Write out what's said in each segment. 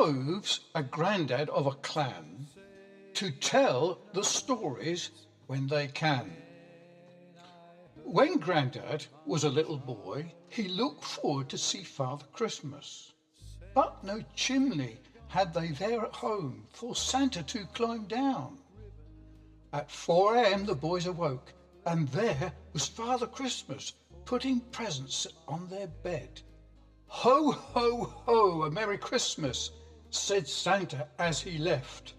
behoves a grandad of a clan to tell the stories when they can. When Grandad was a little boy, he looked forward to see Father Christmas. But no chimney had they there at home for Santa to climb down. At 4 a.m. the boys awoke, and there was Father Christmas putting presents on their bed. Ho, ho, ho, a Merry Christmas, said Santa as he left.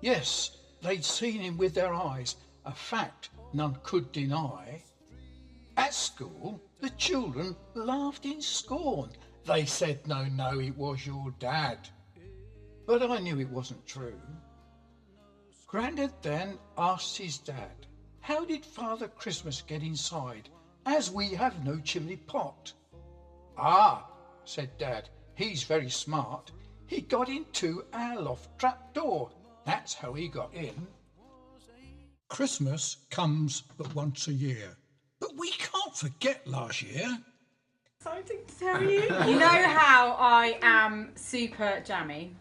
Yes, they'd seen him with their eyes, a fact none could deny. At school, the children laughed in scorn. They said, no, no, it was your dad. But I knew it wasn't true. Grandad then asked his dad, how did Father Christmas get inside, as we have no chimney pot? Ah, said Dad, he's very smart. He got into our loft trap door. That's how he got in. Christmas comes but once a year, but we can't forget last year. Exciting to tell you. You know how I am super jammy?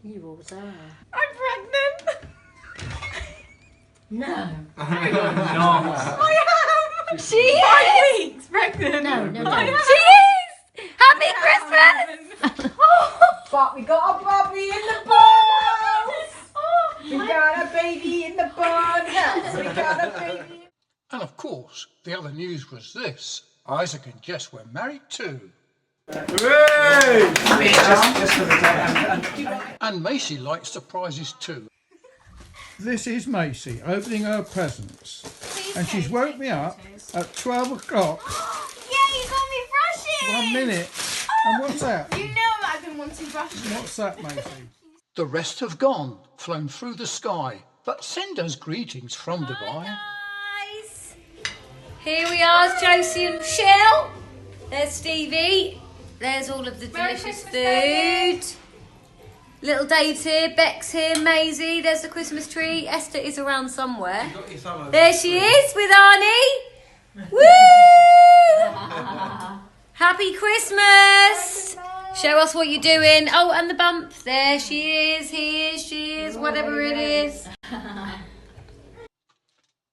You always are. I'm pregnant. No. I am. She is. 5 weeks pregnant. No. I am. She is. Happy Christmas. But we got a puppy in the barnhouse. We got a baby in the barnhouse. We got a baby. And of course, the other news was this. Isaac and Jess were married too. Hooray! And Macy likes surprises too. This is Macy opening her presents. And she's woke me up at 12 o'clock. Yeah, you got me brushing! 1 minute. And what's that? You know I've been wanting brushing. What's that, Macy? The rest have gone, flown through the sky. But send us greetings from Dubai. Guys, here we are, Josie and Michelle. There's Stevie. There's all of the delicious food. Little Dave's here, Beck's here, Maisie. There's the Christmas tree. Esther is around somewhere. There she is with Arnie. Woo! Happy Christmas! Show us what you're doing. Oh, and the bump. There she is, he is, she is, whatever it is.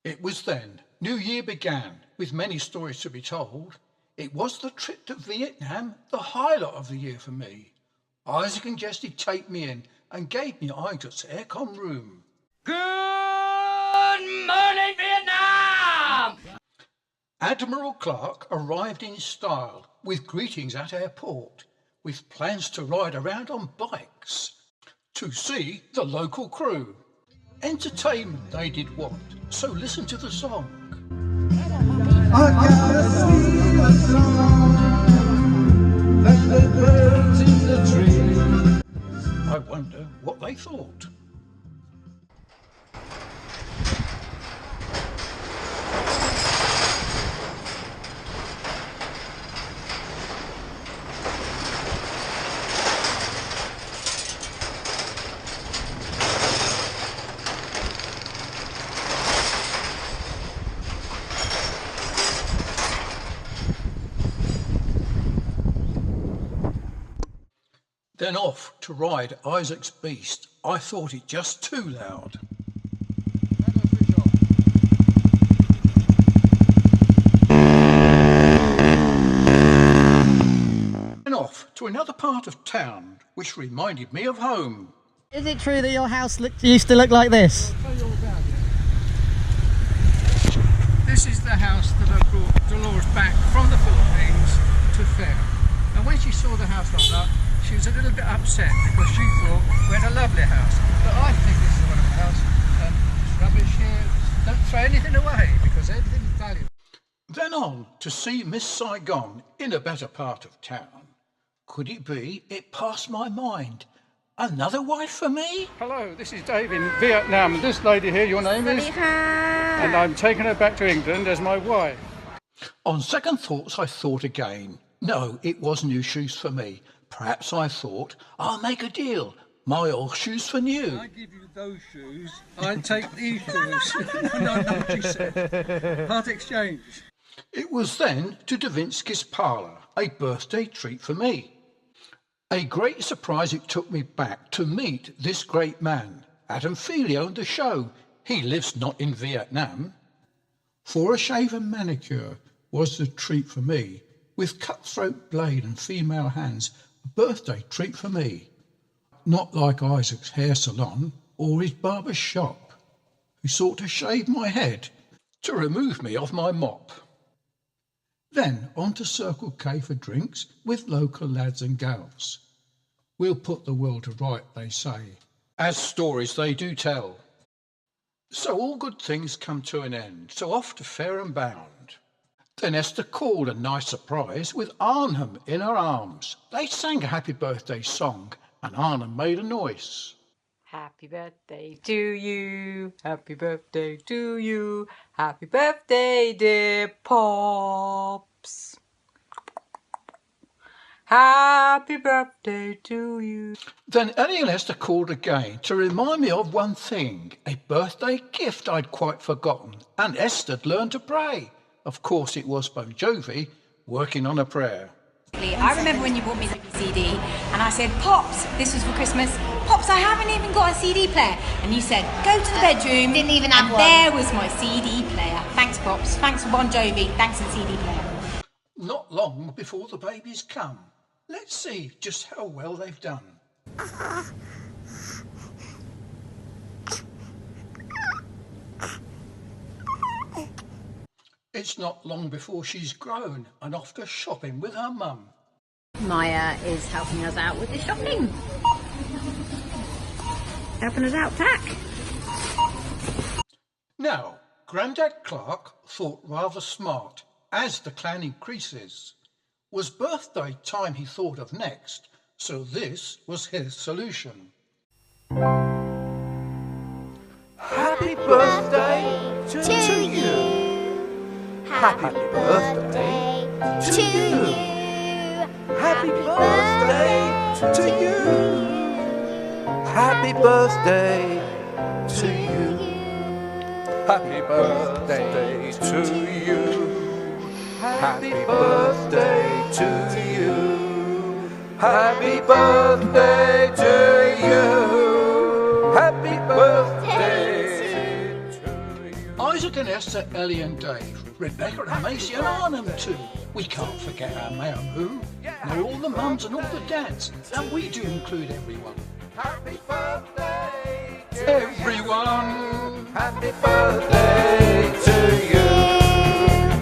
It was then. New Year began, with many stories to be told. It was the trip to Vietnam, the highlight of the year for me. Isaac and Jess did take me in and gave me Isaac's aircon room. Good morning, Vietnam! Admiral Clarke arrived in style, with greetings at airport, with plans to ride around on bikes, to see the local crew. Entertainment they did want, so listen to the song. I gotta sing a song like the birds in the tree. I wonder what they thought. Then off to ride Isaac's beast. I thought it just too loud. Then off to another part of town, which reminded me of home. Is it true that your house used to look like this? I'll tell you all about it. This is the house that I brought Dolores back from the Philippines to Fair. And when she saw the house like that, she was a little bit upset because she thought we had a lovely house. But I think this is a wonderful house. And it's rubbish here. Don't throw anything away because everything is valuable. Then on to see Miss Saigon in a better part of town. Could it be? It passed my mind. Another wife for me? Hello, this is Dave in Vietnam. This lady here, your name is? And I'm taking her back to England as my wife. On second thoughts, I thought again. No, it was new shoes for me. Perhaps I thought, I'll make a deal. My old shoes for new. I give you those shoes, I take these shoes. No, what you said. Part exchange. It was then to Davinsky's parlour, a birthday treat for me. A great surprise it took me back to meet this great man. Adam Feely owned the show. He lives not in Vietnam. For a shave and manicure was the treat for me, with cutthroat blade and female hands, a birthday treat for me. Not like Isaac's hair salon or his barber's shop, who sought to shave my head to remove me off my mop. Then on to Circle K for drinks with local lads and gals. We'll put the world to right, they say, as stories they do tell. So all good things come to an end, so off to Fair and Bound. Then Esther called a nice surprise with Arnhem in her arms. They sang a happy birthday song and Arnhem made a noise. Happy birthday to you, happy birthday to you, happy birthday dear Pops. Happy birthday to you. Then Ellie and Esther called again to remind me of one thing, a birthday gift I'd quite forgotten, and Esther'd learned to pray. Of course it was Bon Jovi working on a prayer. I remember when you bought me the CD and I said, Pops, this was for Christmas, Pops, I haven't even got a CD player. And you said, go to the bedroom. Didn't even have and one. there was my CD player. Thanks, Pops. Thanks for Bon Jovi. Thanks for CD player. Not long before the babies come. Let's see just how well they've done. It's not long before she's grown and off to shopping with her mum. Maya is helping us out with the shopping. Helping us out, Tack. Now, Grandad Clarke thought rather smart. As the clan increases, was birthday time he thought of next, so this was his solution. Happy birthday to you. Happy birthday to you. Happy birthday to you. Happy birthday to you. Happy birthday to you. Happy birthday to you. Happy birthday to you. Happy birthday to you. Isaac and Esther, Ellie and Dave, Rebecca and Macy and Arnhem too. We can't forget our Mayamoo. Know all the mums and all the dads, and we do include everyone. Happy birthday to Everyone! Happy birthday to you.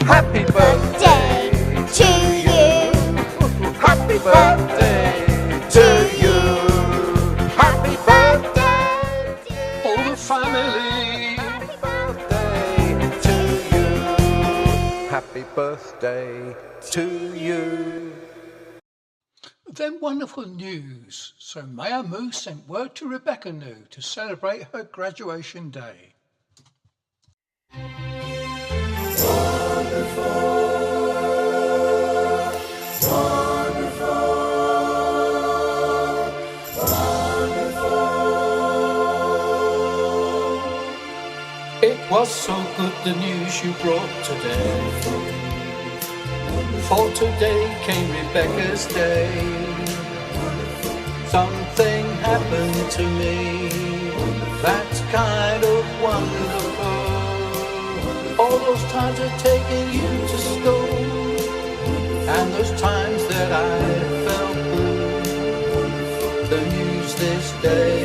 Happy birthday to you. Happy birthday to you. Happy birthday, All the family! happy birthday to you. Happy birthday to you. Then wonderful news. So Mayamoo sent word to Rebecca New to celebrate her graduation day. It was so good the news you brought today. For today came Rebecca's day. Something happened to me that's kind of wonderful. All those times of taking you to school, and those times that I felt blue. The news this day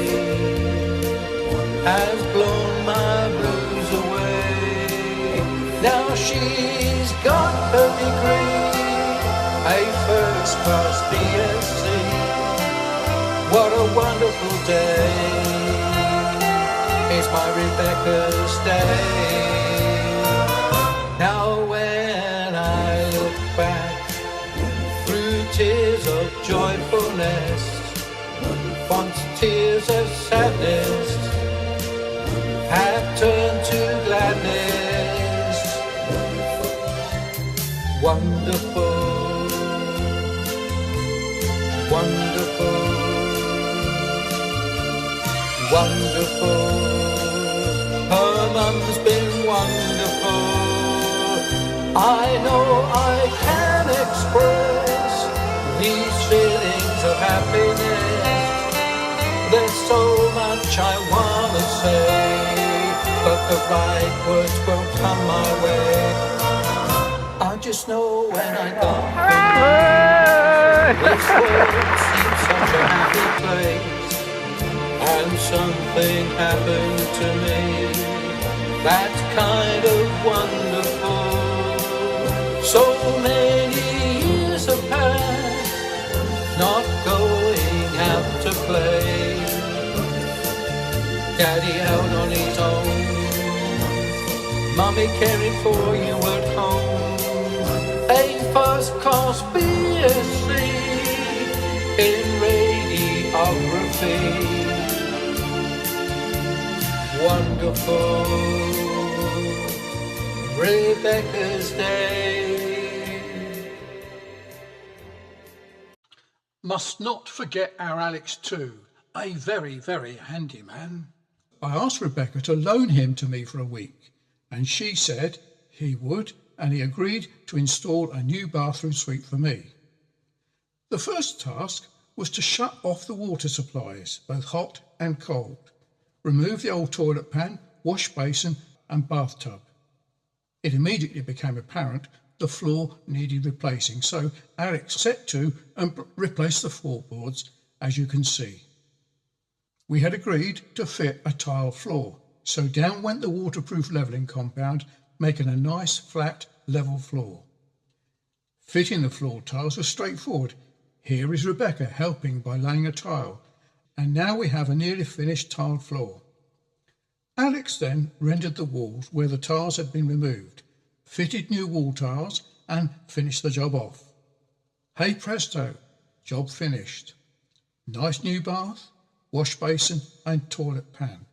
has blown my blues away. Now she's got her degree, a first-class BSc. What a wonderful day. It's my Rebecca's day. Now when I look back through tears of joyfulness, once tears of sadness have turned to gladness. Wonderful, wonderful, wonderful. Her mum's been wonderful. I know I can express these feelings happiness. There's so much I wanna say, but the right words won't come my way. I just know when I got them, this world seems such a happy place, and something happened to me that's kind of wonderful. So many years have passed, not going out to play, Daddy out on his own, Mummy caring for you at home, a first-class BSc in radiography. Wonderful Rebecca's Day. Must not forget our Alex too, a very, very handy man. I asked Rebecca to loan him to me for a week, and she said he would, and he agreed to install a new bathroom suite for me. The first task was to shut off the water supplies, both hot and cold, remove the old toilet pan, wash basin and bathtub. It immediately became apparent the floor needed replacing, so Alex set to and replaced the floorboards, as you can see. We had agreed to fit a tile floor, so down went the waterproof levelling compound, making a nice flat level floor. Fitting the floor tiles was straightforward. Here is Rebecca helping by laying a tile, and now we have a nearly finished tiled floor. Alex then rendered the walls where the tiles had been removed, fitted new wall tiles and finished the job off. Hey presto, job finished. Nice new bath, wash basin and toilet pan.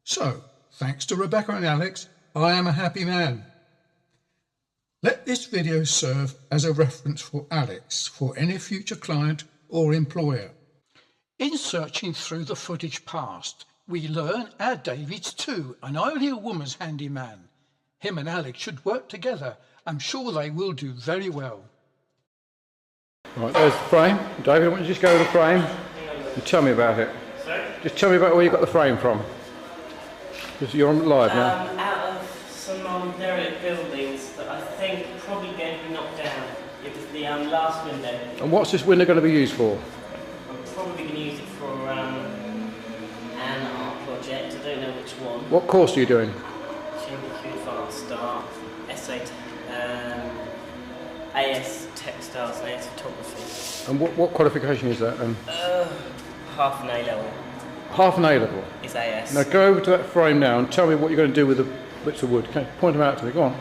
So, thanks to Rebecca and Alex, I am a happy man. Let this video serve as a reference for Alex for any future client or employer. In searching through the footage past, we learn our David's too, an only a woman's handyman. Him and Alex should work together. I'm sure they will do very well. Right, there's the frame. David, why don't you just go to the frame and tell me about it. Sorry? Just tell me about where you got the frame from. Because you're on live now. Out of some derelict buildings that I think are probably going to be knocked down. It was the last window. And what's this window going to be used for? I'm probably going to use it for an art project. I don't know which one. What course are you doing? Food Fast Start, AS Textiles and AS Photography. And what qualification is that? Half an A level Half an A level. is AS. Now go over to that frame now and tell me what you're going to do with the bits of wood. Okay, point them out to me. Go on.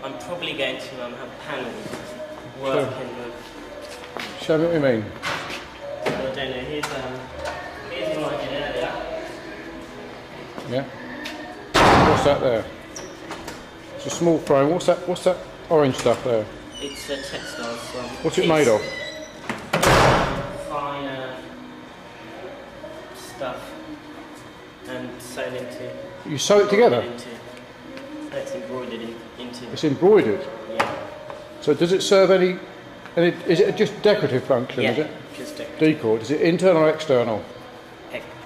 I'm probably going to have panels working with. Show me what you mean. I don't know. Here's one I did earlier. Yeah. What's that there? It's a small frame. What's that orange stuff there? It's a textiles from. What's it made of? Fine stuff and sewn into. You sew it together? It's embroidered into. It's embroidered? Yeah. So does it serve any is it just decorative function, Yeah, is it? just Decor. Is it internal or external?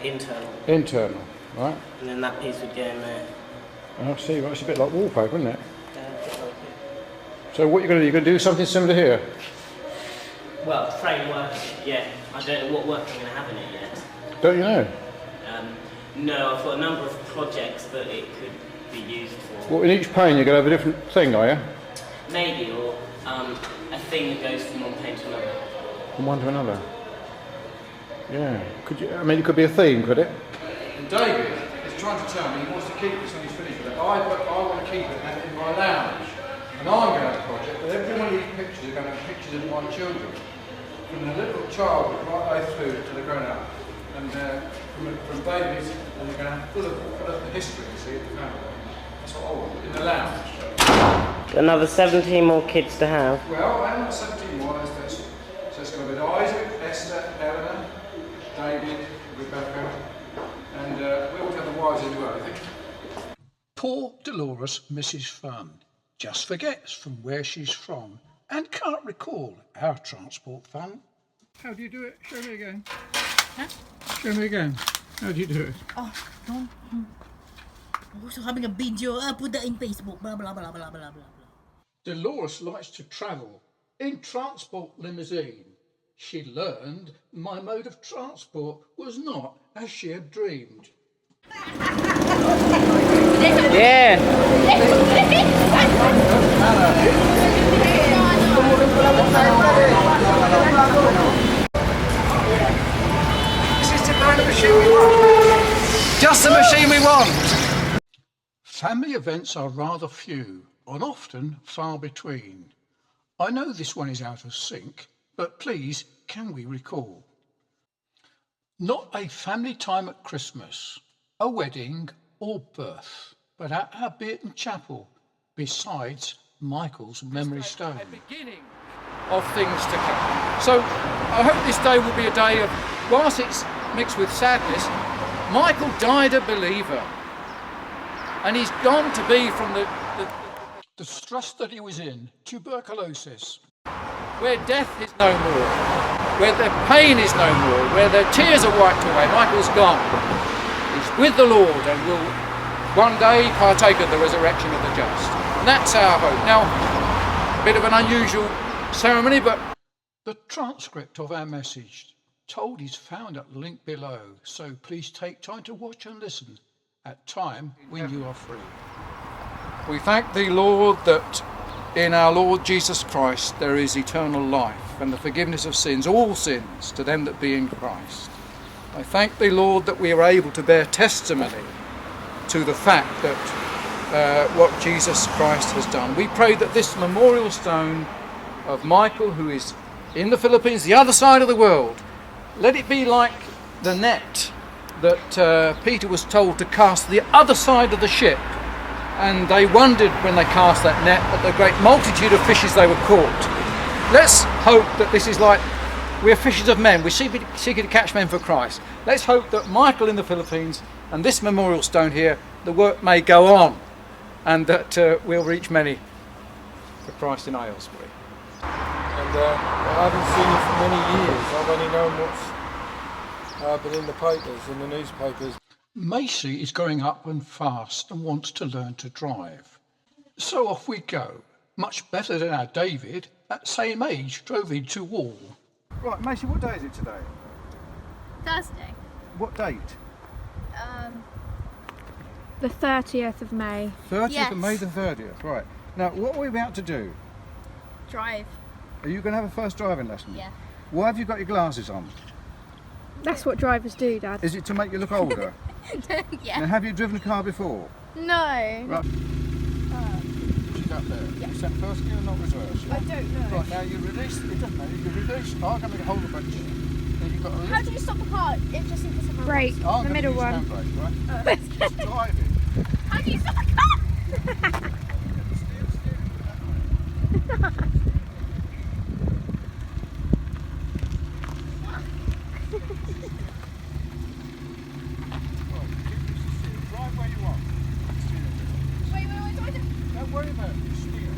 internal. Internal, right? And then that piece would go in there. I see, well, it's a bit like wallpaper, isn't it? So what you're going to do? You're going to do something similar here? Well, framework, yeah. I don't know what work I'm going to have in it yet. Don't you know? No, I've got a number of projects that it could be used for. Well, in each pane you're going to have a different thing, are you? Maybe, or a thing that goes from one pane to another. From one to another? Yeah. Could you? I mean, it could be a theme, could it? And David is trying to tell me he wants to keep this when he's finished with it. I want to keep it in my lounge. And I'm going to have a project, but every one of these pictures are going to have pictures of my children. From the little child right way through to the grown-up. And from babies, and they're going to have full of the history, you see, of the family. That's what I want, in the lounge. Another 17 more kids to have. Well, I haven't got 17 more, so it's going to be Isaac, Esther, Eleanor, David, Rebecca, and we all have the wives as well, I think. Poor Dolores Mrs. Fun just forgets from where she's from and can't recall our transport fund. How do you do it? Show me again. Huh? Show me again. How do you do it? Oh, no. Also having a video, put that in Facebook, blah, blah, blah, blah, blah, blah, blah. Dolores likes to travel in transport limousine. She learned my mode of transport was not as she had dreamed. Yeah. This is the kind of machine we want. Just the machine we want. Family events are rather few and often far between. I know this one is out of sync, but please, can we recall? Not a family time at Christmas, a wedding or birth, but at our Beaton Chapel, besides Michael's memory stone. A beginning of things to come. So I hope this day will be a day of, whilst it's mixed with sadness, Michael died a believer. And he's gone to be from the stress that he was in, tuberculosis, where death is no more, where the pain is no more, where the tears are wiped away. Michael's gone. He's with the Lord and will one day partake of the resurrection of the just. And that's our hope. Now, a bit of an unusual ceremony, but the transcript of our message told is found at the link below, so please take time to watch and listen at time when you are free. we thank thee, Lord, that in our Lord Jesus Christ there is eternal life and the forgiveness of sins, all sins, to them that be in Christ. I thank thee, Lord, that we are able to bear testimony to the fact that what Jesus Christ has done. We pray that this memorial stone of Michael, who is in the Philippines, the other side of the world, let it be like the net that Peter was told to cast the other side of the ship, and they wondered when they cast that net at the great multitude of fishes they were caught. Let's hope that this is like, we're fishers of men, we're seeking to catch men for Christ. Let's hope that Michael in the Philippines and this memorial stone here, the work may go on, and that we'll reach many for Christ in Aylesbury. And I haven't seen it for many years. I've only known what's been in the papers, in the newspapers. Macy is growing up and fast and wants to learn to drive. So off we go. Much better than our David, at same age, drove into Wall. Right, Macy, what day is it today? Thursday. What date? The 30th of May. 30th of May the 30th, right. Now, what are we about to do? Drive. Are you going to have a first driving lesson? Yeah. Why have you got your glasses on? That's what drivers do, Dad. Is it to make you look older? Yeah. And have you driven a car before? No. Right. She's up there. Yeah. Is that first gear or not reverse? I don't know. Right, now you release, it doesn't matter, you release, I'm going to hold the brake. Then you've got to lift. How do you stop the car if just in case of a Brake, the middle one. Handbrake, right? Just drive it. How do you stop the car? Drive where you want. Wait. Don't worry about it, you steer.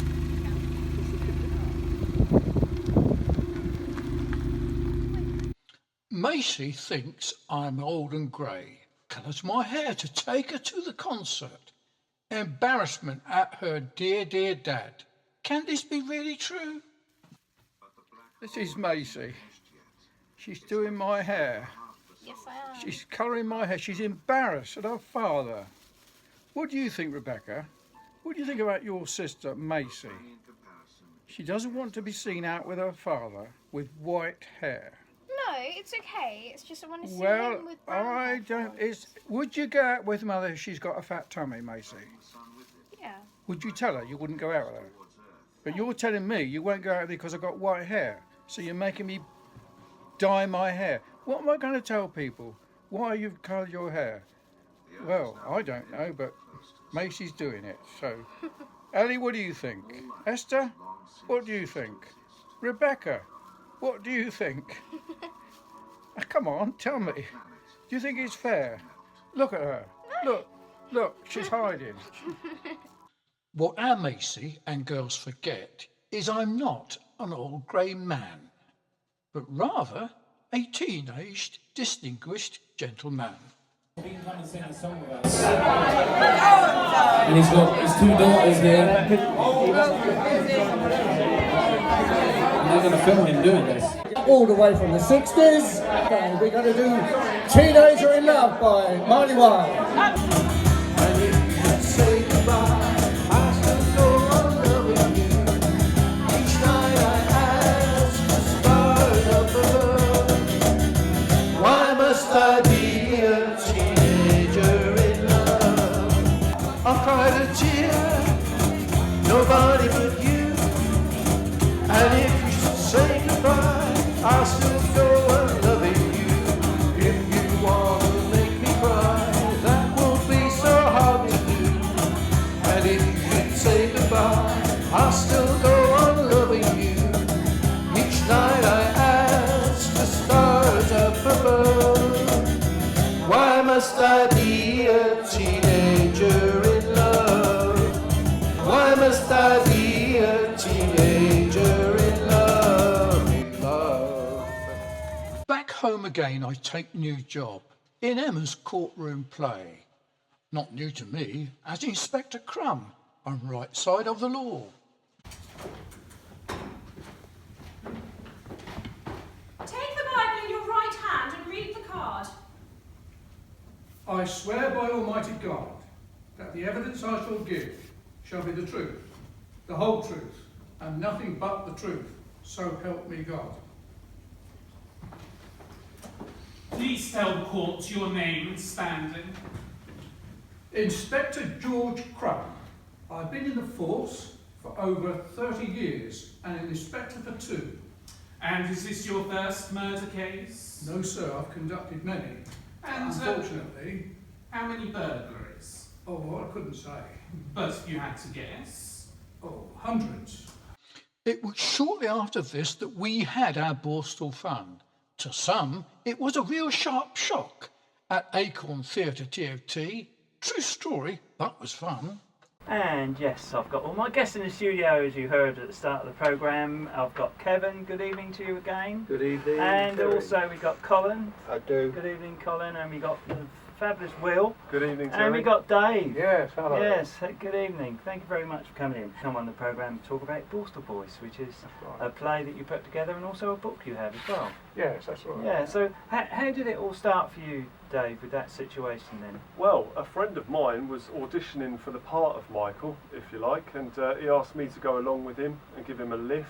Macy thinks I'm old and grey, colours my hair to take her to the concert. Embarrassment at her dear dad. Can this be really true? This is Macy. She's doing my hair. Yes, I am. She's colouring my hair. She's embarrassed at her father. What do you think, Rebecca? What do you think about your sister, Macy? She doesn't want to be seen out with her father with white hair. No, it's okay. It's just I want to see Well, him with brown I hair don't. first. Would you go out with mother if she's got a fat tummy, Macy? Yeah. Would you tell her you wouldn't go out with her? But you're telling me you won't go out with her because I've got white hair. So you're making me dye my hair. What am I going to tell people? Why you've coloured your hair? Well, I don't know, but Macy's doing it. So, Ellie, what do you think? Esther, what do you think? Rebecca, what do you think? Come on, tell me. Do you think it's fair? Look at her. Look, she's hiding. What our Macy and girls forget is I'm not an old grey man. but rather a teenaged, distinguished gentleman. And he's got his two daughters here. And they're going to film him doing this. All the way from the 60s. And we're going to do Teenager in Love by Marley Wilde. And if you say goodbye, I still go on loving you. Each night I ask the stars up above, why must I be a teenager in love? I've cried a tear, nobody but you. And if you say goodbye, I'll still go on loving you. If you want to make me cry, that won't be so hard to do. And if you say goodbye, I'll still go on loving you. Each night I ask the stars up above, why must I be a teenager in love? Why must I be a teenager in love? Back home again, I take new job in Emma's courtroom play. Not new to me, as Inspector Crumb on right side of the law. Take the Bible in your right hand and read the card. I swear by Almighty God that the evidence I shall give shall be the truth, the whole truth, and nothing but the truth. So help me God. Please tell the court your name and standing. Inspector George Crumb. I've been in the force for over 30 years and an inspector for 2. And is this your first murder case? No, sir, I've conducted many. And unfortunately... how many burglaries? Oh, I couldn't say. But you had to guess. Oh, hundreds. It was shortly after this that we had our Borstal Fund. To some, it was a real sharp shock. At Acorn Theatre TOT, true story, but was fun. And yes, I've got all my guests in the studio, as you heard at the start of the programme. I've got Kevin, good evening to you again. Good evening. And also we got Colin. I do. Good evening, Colin. And we got the fabulous Will. Good evening, Terry. And we got Dave. Yes, hello. Yes, good evening. Thank you very much for coming in. Come on the programme to talk about Borstal Boys, which is a play that you put together and also a book you have as well. Yes, that's right. Yeah, so how did it all start for you, Dave, with that situation then? Well, a friend of mine was auditioning for the part of Michael, if you like, and he asked me to go along with him and give him a lift,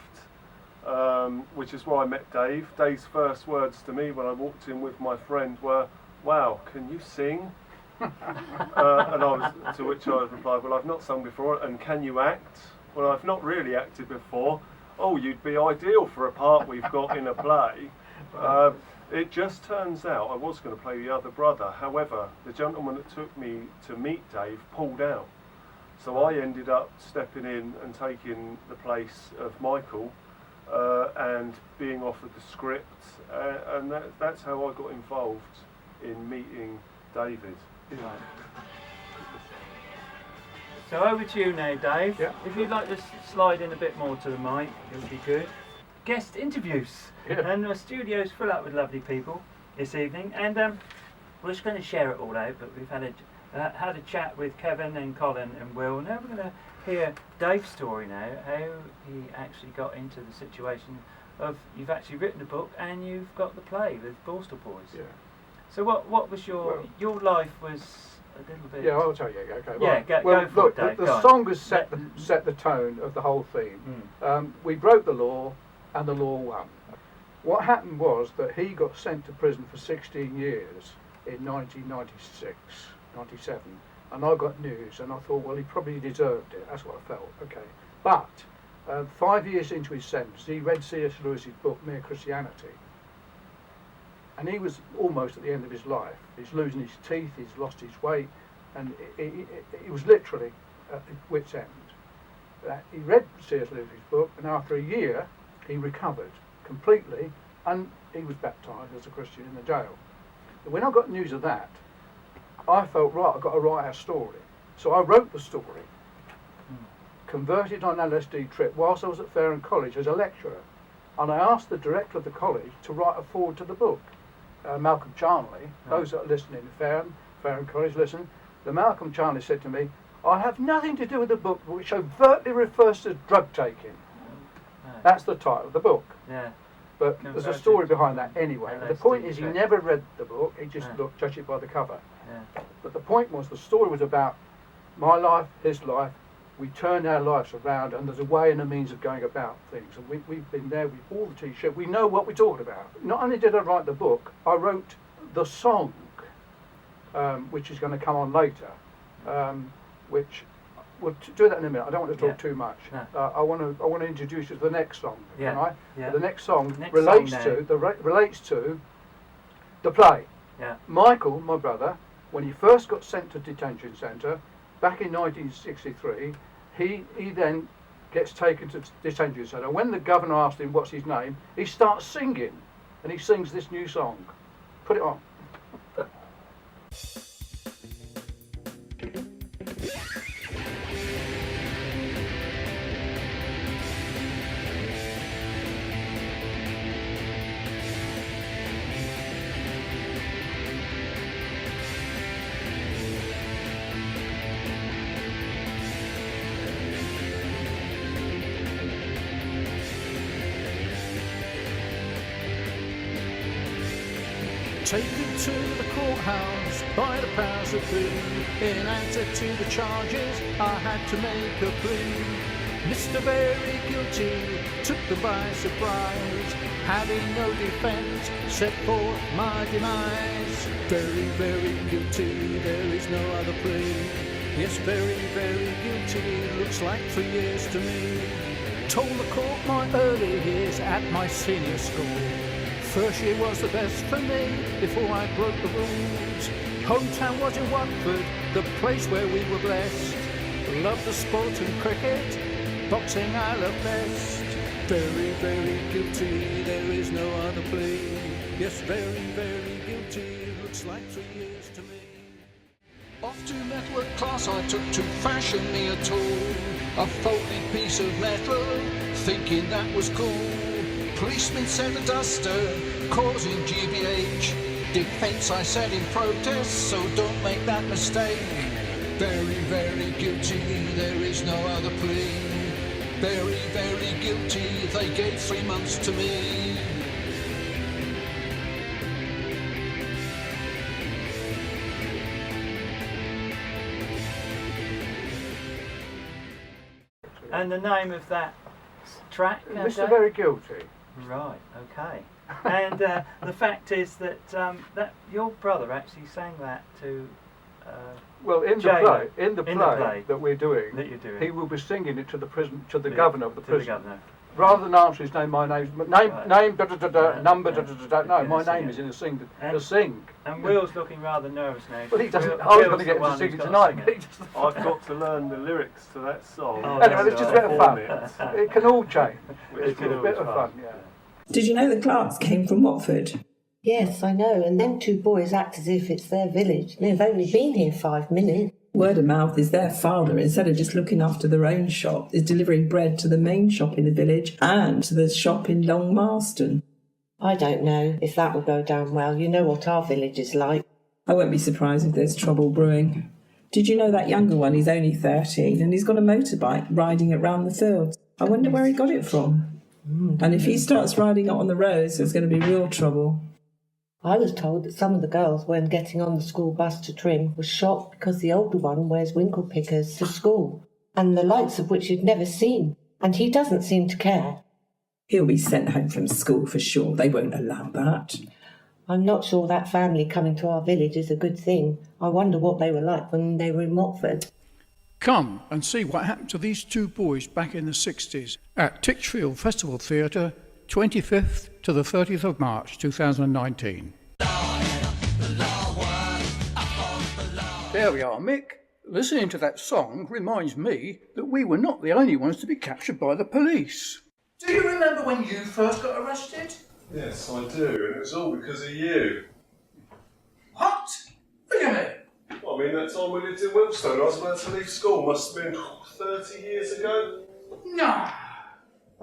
which is where I met Dave. Dave's first words to me when I walked in with my friend were, "Wow, can you sing?" To which I replied, "Well, I've not sung before, and can you act?" "Well, I've not really acted before." "Oh, you'd be ideal for a part we've got in a play." It just turns out I was going to play the other brother. However, the gentleman that took me to meet Dave pulled out. So I ended up stepping in and taking the place of Michael and being offered the script. And that's how I got involved in meeting David. Right. So over to you now, Dave. Yeah. If you'd like to slide in a bit more to the mic, it would be good. Guest interviews. Yeah. And the studio's full up with lovely people this evening. And we're just going to share it all out, but we've had a chat with Kevin and Colin and Will. Now we're going to hear Dave's story now, how he actually got into the situation of you've actually written a book and you've got the play with Borstal Boys. Yeah. So what was your life was a little bit... Yeah, I'll tell you. Okay. Yeah, well, go for look, it, Dave. the song has set the tone of the whole theme. We broke the law, and the law won. What happened was that he got sent to prison for 16 years in 1996, 97, and I got news, and I thought, well, he probably deserved it. That's what I felt. Okay, but 5 years into his sentence, he read C.S. Lewis's book Mere Christianity, and he was almost at the end of his life. He's losing his teeth, he's lost his weight, and he was literally at wit's end. He read C.S. Lewis's book, and after a year, he recovered completely, and he was baptised as a Christian in the jail. But when I got news of that, I felt, right, I've got to write our story. So I wrote the story, converted on LSD trip whilst I was at Fareham College as a lecturer. and I asked the director of the college to write a foreword to the book. Malcolm Charnley, those that are listening, Fareham College, listen. The Malcolm Charnley said to me, I have nothing to do with the book which overtly refers to drug taking. That's the title of the book. Yeah. But there's a story behind that anyway. The point is he never read the book, he just judged it by the cover. Yeah. But the point was the story was about my life, his life. We turn our lives around and there's a way and a means of going about things. And we've been there with all the t-shirts. We know what we're talking about. Not only did I write the book, I wrote the song, which is going to come on later, which we'll do that in a minute. I don't want to talk too much. No. I want to introduce you to the next song. Yeah. Can I? Yeah. The next song Next relates song relates to the play. Yeah. Michael, my brother, when he first got sent to detention centre back in 1963, he then gets taken to detention centre. When the governor asked him what's his name, he starts singing, and he sings this new song. Put it on. Taken to the courthouse by the powers that be. In answer to the charges, I had to make a plea. Mr. Very Guilty took them by surprise. Having no defence, set forth my demise. Very, very guilty, there is no other plea. Yes, very, very guilty, looks like 3 years to me. Told the court my early years at my senior school. First year was the best for me before I broke the rules. Hometown was in Watford, the place where we were blessed. Loved the sport and cricket, boxing I love best. Very, very guilty, there is no other plea. Yes, very, very guilty, looks like 3 years to me. Off to metalwork class I took to fashion me a tool. A folded piece of metal, thinking that was cool. Policeman said a duster, causing GBH. Defence I said in protest, so don't make that mistake. Very, very guilty, there is no other plea. Very, very guilty, they gave 3 months to me. And the name of that track? Mr. Very Guilty. Right, okay. And the fact is that that your brother actually sang that to. Well, in the play that we're doing, that you're doing, he will be singing it to the prison, to the governor of the prison. The governor. Rather than answer his name, my name, number, no, my name is in the sing. And Will's looking rather nervous now. Well, he doesn't. I was going to get him to sing it tonight. I've got to learn the lyrics to that song. Anyway, it's just a bit of fun. It can all change. It's a bit of fun, yeah. Did you know the Clarkes came from Watford? Yes, I know, and them 2 boys act as if it's their village. They've only been here 5 minutes. Word of mouth is their father, instead of just looking after their own shop, is delivering bread to the main shop in the village and to the shop in Long Marston. I don't know if that will go down well. You know what our village is like. I won't be surprised if there's trouble brewing. Did you know that younger one, he's only 13 and he's got a motorbike riding it round the fields? I wonder where he got it from. And if he starts riding it on the roads, there's going to be real trouble. I was told that some of the girls, when getting on the school bus to Tring, were shocked because the older one wears winkle pickers to school, and the likes of which you'd never seen, and he doesn't seem to care. He'll be sent home from school for sure. They won't allow that. I'm not sure that family coming to our village is a good thing. I wonder what they were like when they were in Watford. Come and see what happened to these 2 boys back in the 60s at Titchfield Festival Theatre, 25th to the 30th of March 2019. There we are, Mick. Listening to that song reminds me that we were not the only ones to be captured by the police. Do you remember when you first got arrested? Yes, I do, and it was all because of you. What? What do you mean? Well, I mean, that time we lived in Wilstone, I was about to leave school, must have been 30 years ago. No.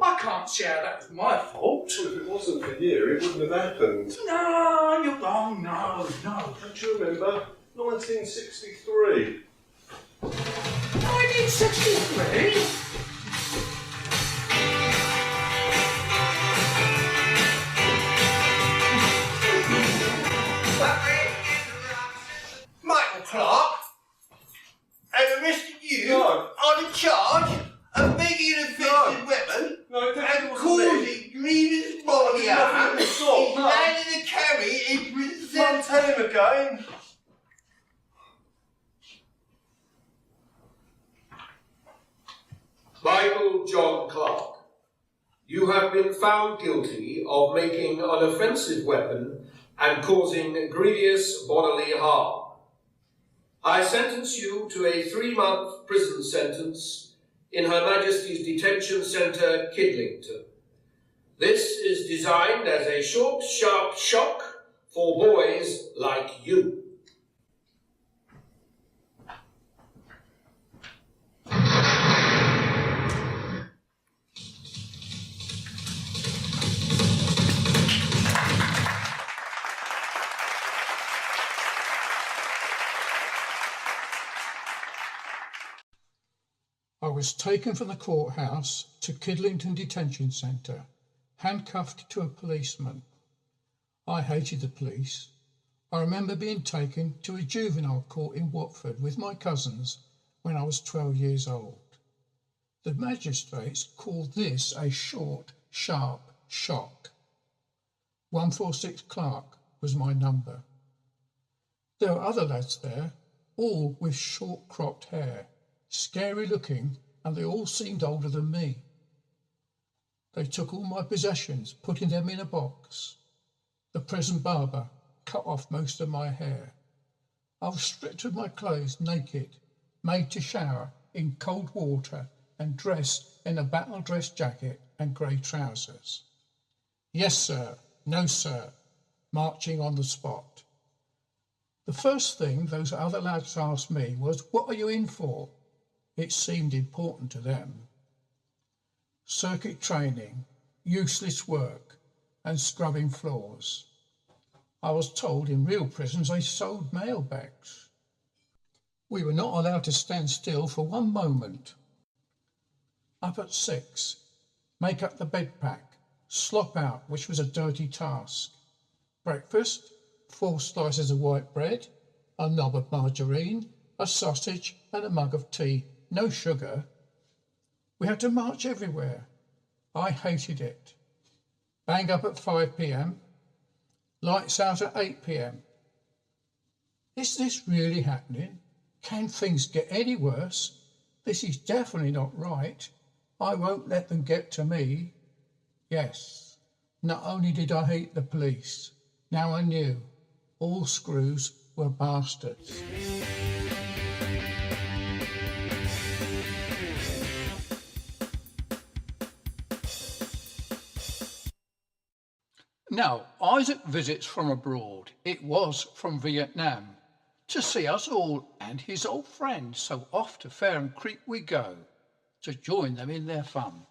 I can't see how that was my fault. Well, if it wasn't for you, it wouldn't have happened. No, you're wrong. No. Don't you remember? 1963. 1963? Michael Clarke have arrested you on a charge of making an offensive weapon and causing grievous bodily harm. He's landed to carry a prison sentence. Tell him again. Michael John Clarke, you have been found guilty of making an offensive weapon and causing grievous bodily harm. I sentence you to a 3-month prison sentence in Her Majesty's Detention Centre, Kidlington. This is designed as a short, sharp shock for boys like you. I was taken from the courthouse to Kidlington Detention Centre, handcuffed to a policeman. I hated the police. I remember being taken to a juvenile court in Watford with my cousins when I was 12 years old. The magistrates called this a short, sharp shock. 146 Clarke was my number. There were other lads there, all with short cropped hair, scary looking, and they all seemed older than me. They took all my possessions, putting them in a box. The prison barber cut off most of my hair. I was stripped of my clothes naked, made to shower in cold water and dressed in a battle dress jacket and grey trousers. Yes, sir. No, sir. Marching on the spot. The first thing those other lads asked me was, "What are you in for?" It seemed important to them. Circuit training, useless work, and scrubbing floors. I was told in real prisons they sold mailbags. We were not allowed to stand still for one moment. Up at 6, make up the bed pack, slop out, which was a dirty task. Breakfast, 4 slices of white bread, a knob of margarine, a sausage and a mug of tea, no sugar. We had to march everywhere. I hated it. Bang up at 5 p.m, lights out at 8 p.m. Is this really happening? Can things get any worse? This is definitely not right. I won't let them get to me. Yes, not only did I hate the police, now I knew all screws were bastards. Now, Isaac visits from abroad. It was from Vietnam, to see us all and his old friends, so off to Fareham Creek we go, to join them in their fun.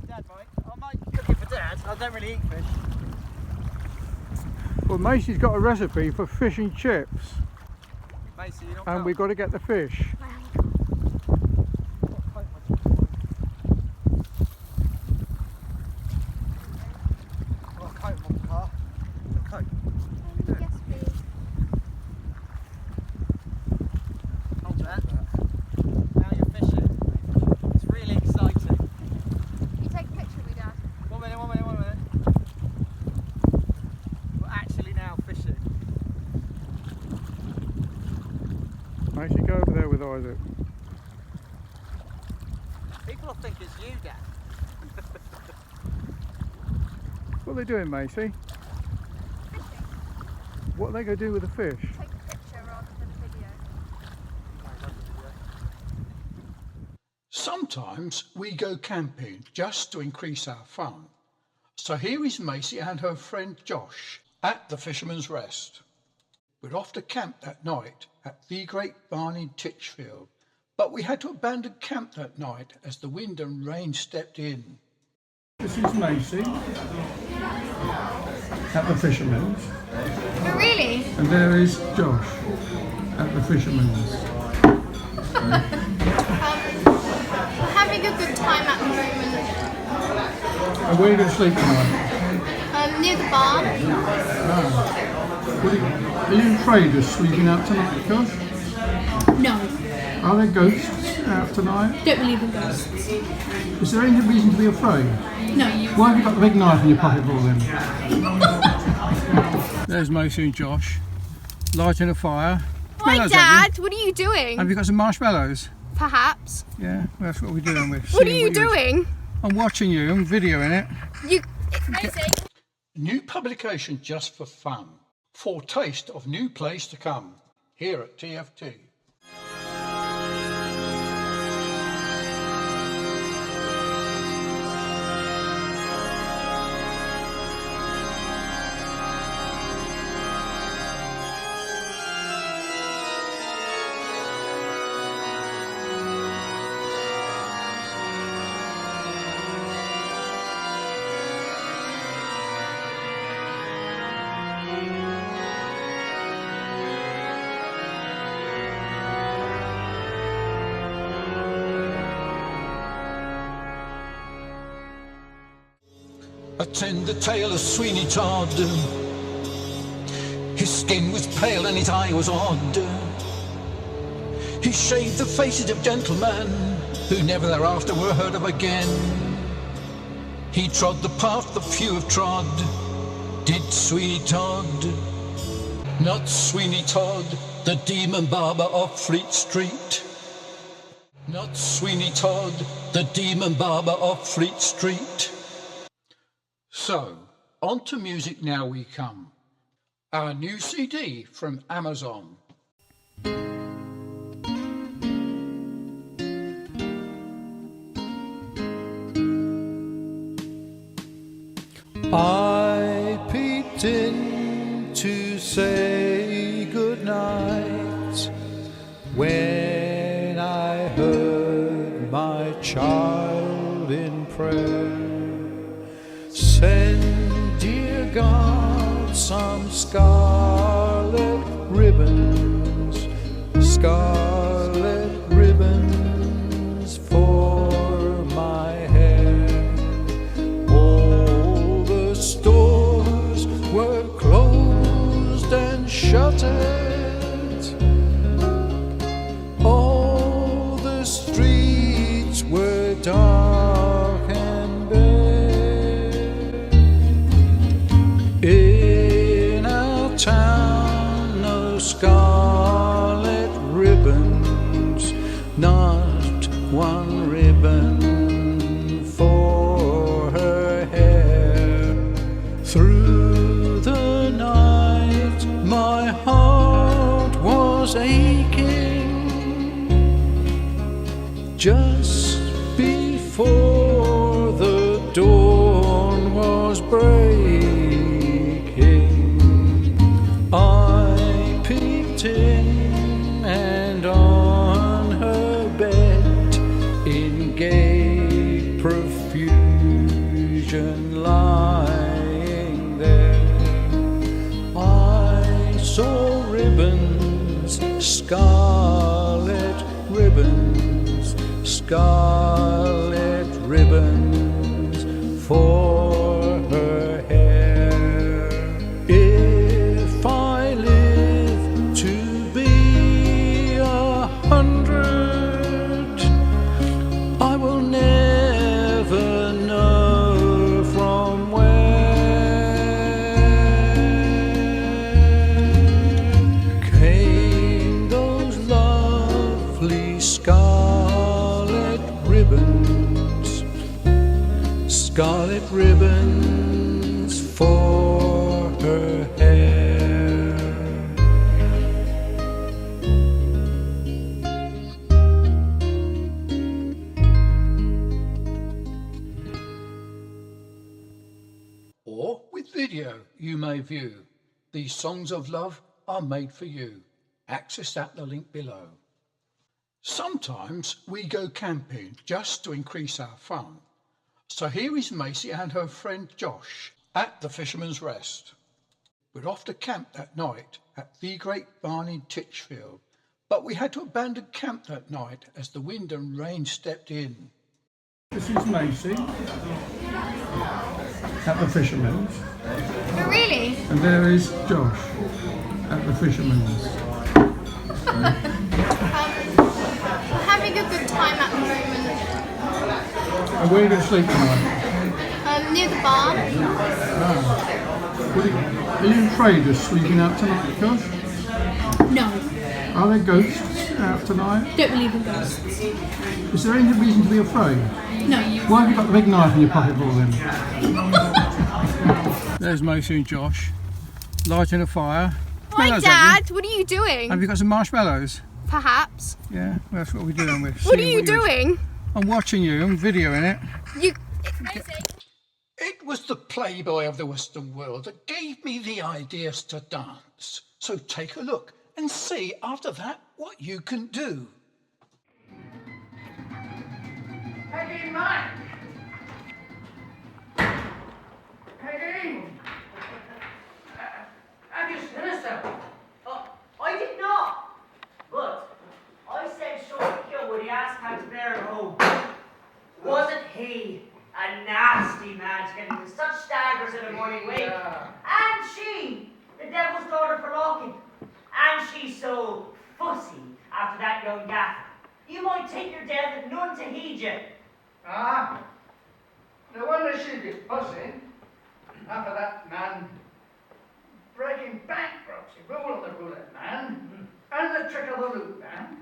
Dad, Mike, I might cook it for Dad. I don't really eat fish. Well, Macy's got a recipe for fish and chips. Macy, you're not and we've got to get the fish. Macy, go over there with Isaac. People will think it's you, Dad. What are they doing, Macy? Fishing. What are they going to do with the fish? Take a picture rather than a video. Sometimes we go camping just to increase our fun. So here is Macy and her friend Josh at the Fisherman's Rest. We're off to camp that night at the Great Barn in Titchfield, but we had to abandon camp that night as the wind and rain stepped in. This is Macy at the Fisherman's. Oh, really? And there is Josh at the Fisherman's. Having a good time at the moment. And where are you going to sleep tonight? Near the barn. Are you afraid of sleeping out tonight, Josh? No. Are there ghosts out tonight? Don't believe in ghosts. Is there any reason to be afraid? No. Why have you got the big knife in your pocket for then? There's Macy and Josh lighting a fire. Hi, Dad. What are you doing? Have you got some marshmallows? Perhaps. Yeah, well, that's what we're doing. What are you doing? I'm watching you. I'm videoing it. It's amazing. New publication just for fun. Foretaste of new place to come. Here at TFT. A tender tale of Sweeney Todd. His skin was pale and his eye was odd. He shaved the faces of gentlemen who never thereafter were heard of again. He trod the path that few have trod, did Sweeney Todd. Not Sweeney Todd, the demon barber of Fleet Street. Not Sweeney Todd, the demon barber of Fleet Street. So, on to music now we come. Our new CD from Amazon. I peeped in to say goodnight when I heard my child in prayer. Send, dear God, some scarlet ribbons, scarlet ribbons for my hair. All the stores were closed and shuttered. All the streets were dark and bare. In our town, no scarlet ribbons, not one ribbon for her hair. Through the night, my heart was aching. Just before the dawn was breaking, I peeked in, and on her bed, in gay profusion lying there, I saw ribbons, scarlet ribbons, scarlet ribbons for her hair. If I live to be 100, I will never know from where came those lovely scarlet ribbons, scarlet ribbons for her hair. Or with video you may view. These songs of love are made for you. Access at the link below. Sometimes we go camping just to increase our fun. So here is Macy and her friend Josh at the Fisherman's Rest. We're off to camp that night at the Great Barn in Titchfield, but we had to abandon camp that night as the wind and rain stepped in. This is Macy at the Fisherman's. Oh, really? And there is Josh at the Fisherman's. Having a good time at the moment. And where are you going to sleep tonight? Near the barn. Are you afraid of sleeping out tonight, Josh? No. Are there ghosts out tonight? Don't believe in ghosts. Is there any reason to be afraid? No. Why have you got the big knife in your pocket for then? There's Macy and Josh lighting a fire. Hi, Dad. What are you doing? Have you got some marshmallows? Perhaps. Yeah, well, that's what we're doing. What are you doing? I'm watching you. I'm videoing it. It was the playboy of the Western world that gave me the ideas to dance. So take a look and see after that what you can do. Peggy, Mike! Peggy! Have you seen herself? I did not. But I said short kill when he asked how to bear him home. Wasn't he a nasty man to get into such staggers in a morning wake? And she, the devil's daughter for locking. And she's so fussy after that young gaffer. You might take your death and none to heed you. Ah, no wonder she'd be fussing after that man breaking bankruptcy, rule of the roulette man, and the trick of the loot man,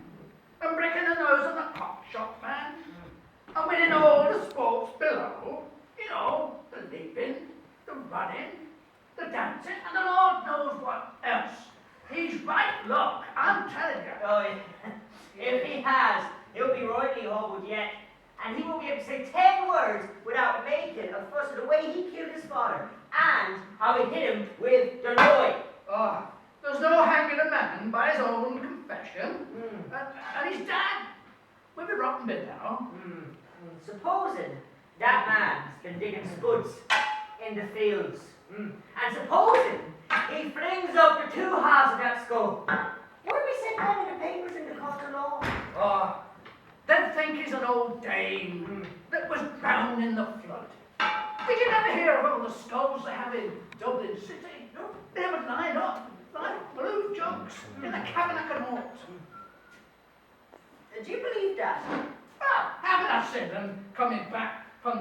and breaking the nose of the pop shop man, and winning all the sports below, you know, the leaping, the running, the dancing, and the Lord knows what else. He's right luck, I'm telling you. Oh, yeah. If he has, he'll be royally hobbled yet. And he won't be able to say 10 words without making a fuss of the way he killed his father and how he hit him with the Lloyd. Oh, there's no hanging a man by his own confession. And his dad will be rotten bit now. Supposing that man's been digging spuds in the fields, and supposing he flings up the two halves of that skull, what do we set down in the papers in the court of law? Oh, they'd think he's an old dame that was drowned in the flood. Did you never hear of all the skulls they have in Dublin City? No. They would line up like blue jugs in the Cabernacle Malt. Do you believe that? Well, haven't I seen them coming back from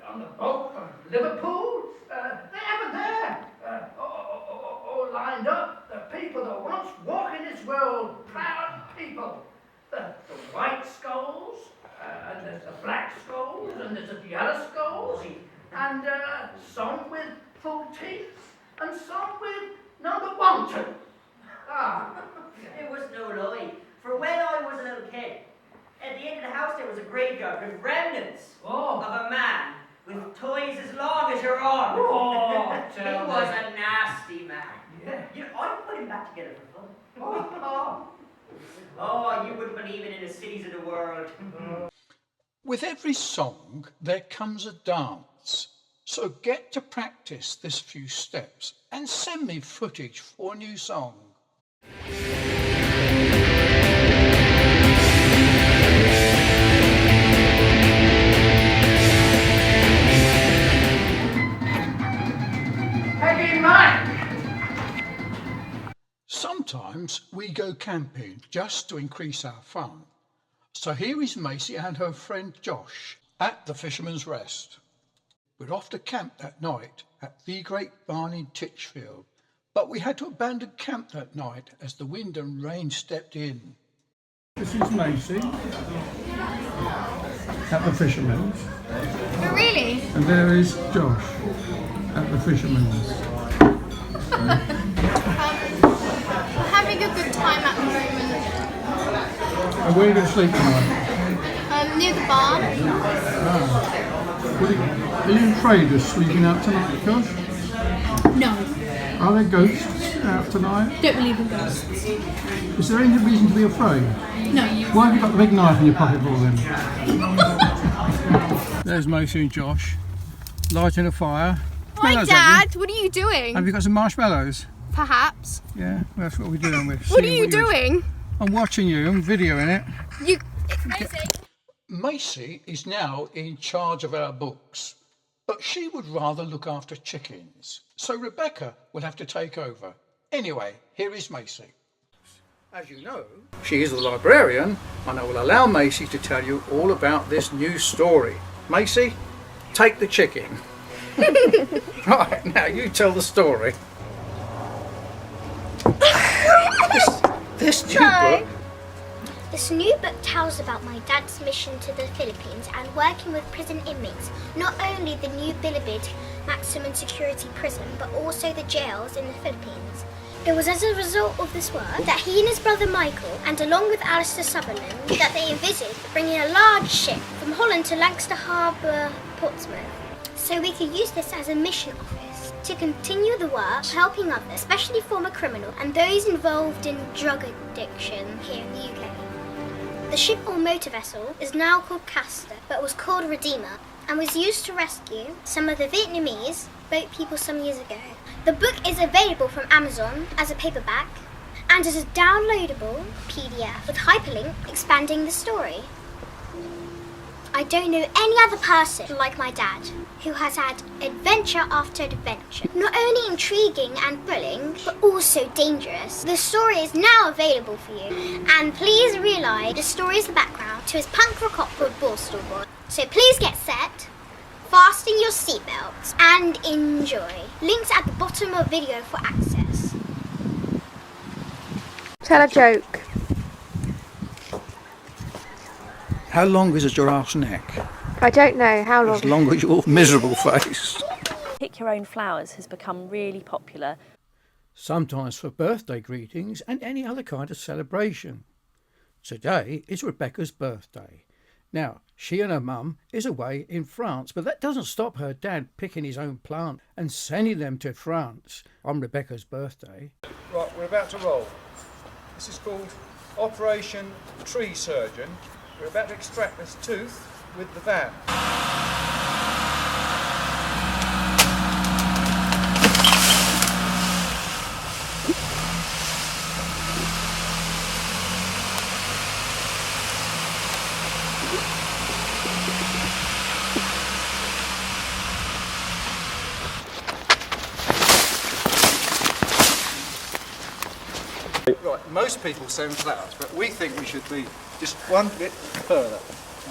on the boat from Liverpool? They're ever there. All lined up. The people that once walk in this world, proud people. The white skulls, and there's the black skulls, and there's the yellow skulls, and some with full teeth, and some with number 1 tooth. It was no lie. For when I was a little kid, at the end of the house there was a graveyard with remnants of a man with toys as long as your arm. He was a nasty man. Yeah. You know, I put him back together for fun. Oh, you wouldn't believe it in the cities of the world. With every song, there comes a dance. So get to practice this few steps and send me footage for a new song. Peggy, Mike! Sometimes we go camping just to increase our fun. So here is Macy and her friend Josh at the Fisherman's Rest. We're off to camp that night at the Great Barn in Titchfield, but we had to abandon camp that night as the wind and rain stepped in. This is Macy at the Fisherman's. Oh, really? And there is Josh at the Fisherman's. Having a good time at the moment. And where are you going to sleep tonight? Near the barn. Are you afraid of sleeping out tonight, Josh? No. Are there ghosts out tonight? Don't believe in ghosts. Is there any reason to be afraid? No. Why have you got the big knife in your pocket for then? There's Macy and Josh lighting a fire. Hi, Dad. What are you doing? Have you got some marshmallows? Perhaps. Yeah, well, that's what we're doing. What are you doing? I'm watching you. I'm videoing it. You. Macy. Macy is now in charge of our books, but she would rather look after chickens, so Rebecca will have to take over. Anyway, here is Macy. As you know, she is the librarian, and I will allow Macy to tell you all about this new story. Macy, take the chicken. Right, now you tell the story. This new book. This new book tells about my dad's mission to the Philippines and working with prison inmates, not only the new Bilibid maximum security prison, but also the jails in the Philippines. It was as a result of this work that he and his brother Michael, and along with Alistair Sutherland, that they envisaged bringing a large ship from Holland to Lancaster Harbour, Portsmouth, so we could use this as a mission office to continue the work helping others, especially former criminals and those involved in drug addiction here in the UK. The ship or motor vessel is now called Castor, but was called Redeemer, and was used to rescue some of the Vietnamese boat people some years ago. The book is available from Amazon as a paperback and as a downloadable PDF with hyperlink expanding the story. I don't know any other person like my dad who has had adventure after adventure. Not only intriguing and thrilling, but also dangerous. The story is now available for you. And please realise the story is the background to his punk rock opera Borstal Boy. So please get set, fasten your seatbelts, and enjoy. Links at the bottom of video for access. Tell a joke. How long is a giraffe's neck? I don't know. How long? As long as your miserable face. Pick your own flowers has become really popular. Sometimes for birthday greetings and any other kind of celebration. Today is Rebecca's birthday. Now, she and her mum is away in France, but that doesn't stop her dad picking his own plant and sending them to France on Rebecca's birthday. Right, we're about to roll. This is called Operation Tree Surgeon. We're about to extract this tooth with the van. Right, most people send flowers, but we think we should be just one bit further.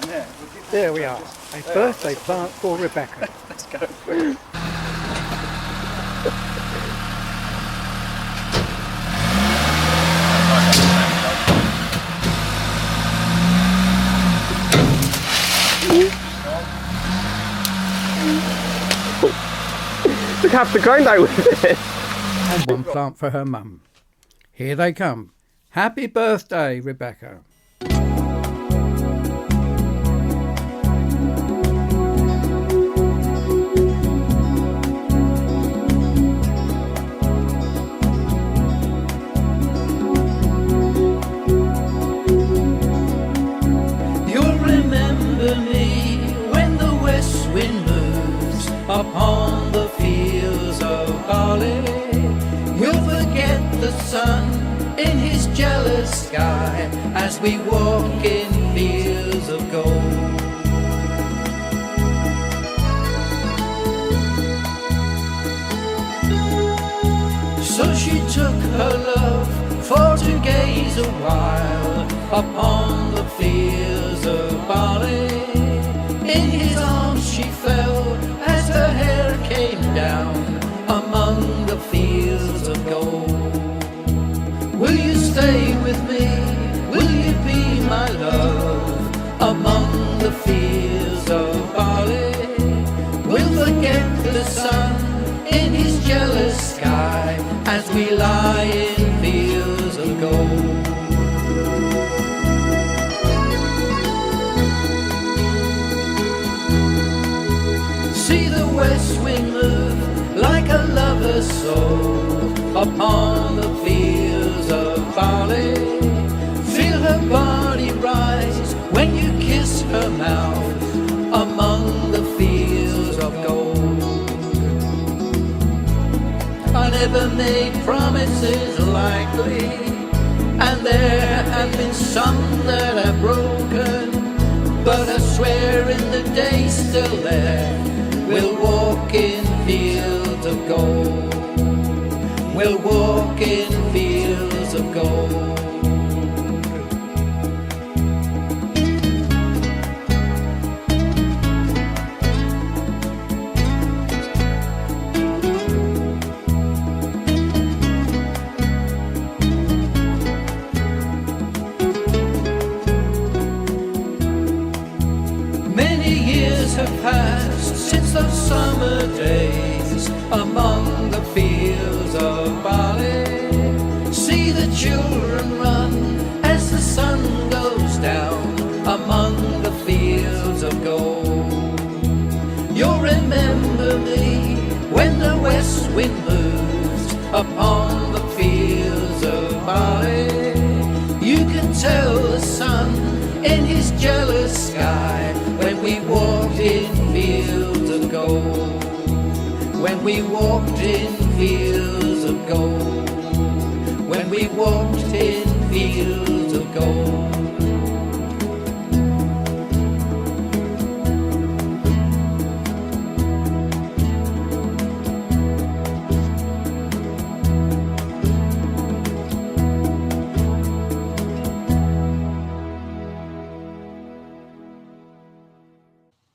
And There we are, a birthday plant for Rebecca. Let's go. Look how the ground out with it. And one plant for her mum. Here they come. Happy birthday, Rebecca. You'll remember me when the west wind moves upon the fields of barley. You'll forget the sun in his jealous sky as we walk in fields of gold. So she took her love for to gaze a while upon the fields of barley. In his arms she fell as her hair came down among the fields of gold. Will you stay with me? Will you be my love among the fields of barley? We'll forget the sun in his jealous sky as we lie in fields of gold. See the west wind move like a lover's soul upon the fields of barley. Feel her body rise when you kiss her mouth among never made promises lightly, and there have been some that are broken, but I swear in the day still there, we'll walk in fields of gold. We'll walk in fields of gold. Have passed since those summer days among the fields of barley. See the children run as the sun goes down among the fields of gold. You'll remember me when the west wind moves upon the fields of barley. You can tell the sun in his jealous sky when we walked in fields of gold. When we walked in fields of gold. When we walked in fields of gold.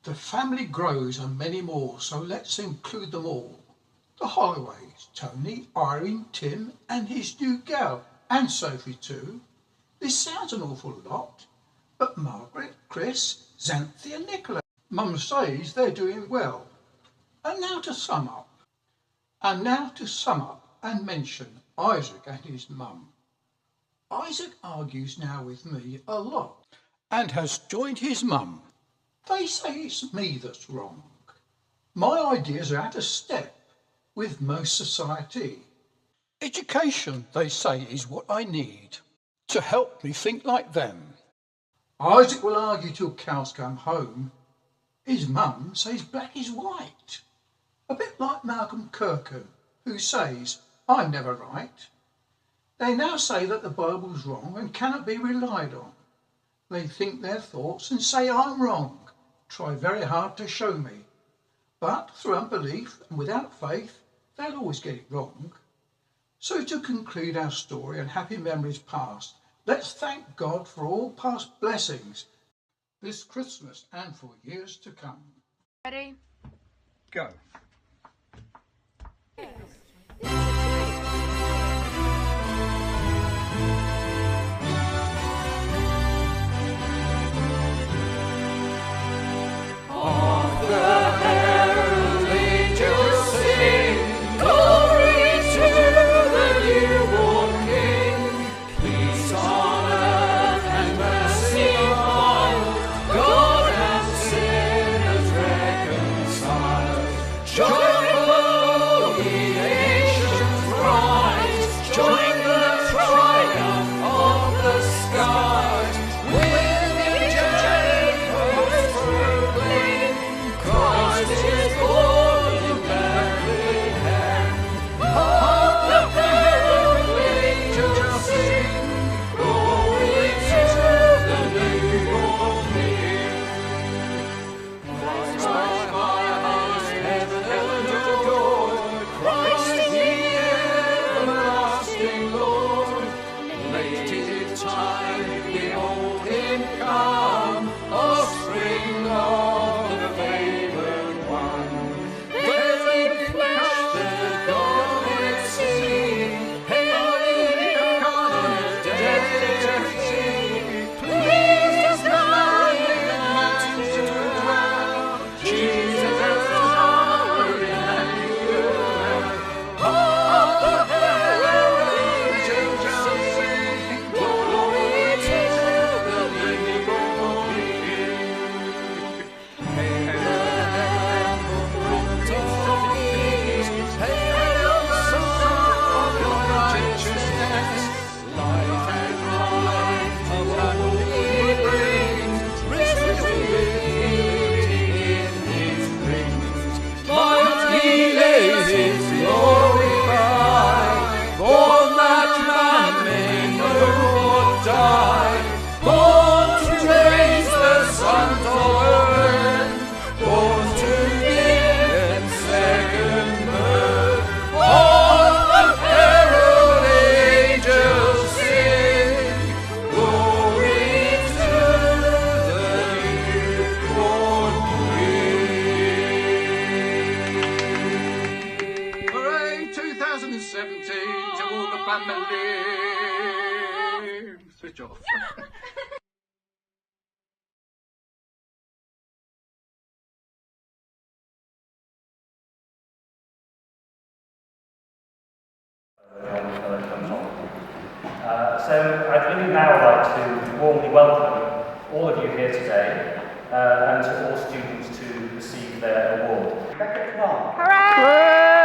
The family grows and many more, so let's include them all. The Holloways, Tony, Irene, Tim and his new gal, and Sophie too. This sounds an awful lot, but Margaret, Chris, Xanthi and Nicola. Mum says they're doing well. And now to sum up and mention Isaac and his mum. Isaac argues now with me a lot and has joined his mum. They say it's me that's wrong. My ideas are out of step with most society. Education, they say, is what I need to help me think like them. Isaac will argue till cows come home. His mum says black is white. A bit like Malcolm Clarke, who says, I'm never right. They now say that the Bible's wrong and cannot be relied on. They think their thoughts and say I'm wrong. Try very hard to show me. But through unbelief and without faith, they'll always get it wrong. So to conclude our story and happy memories past, let's thank God for all past blessings this Christmas and for years to come. Ready? Go. His glory family. Switch off. So I'd really now like to warmly welcome all of you here today and to all students to receive their award. Hooray!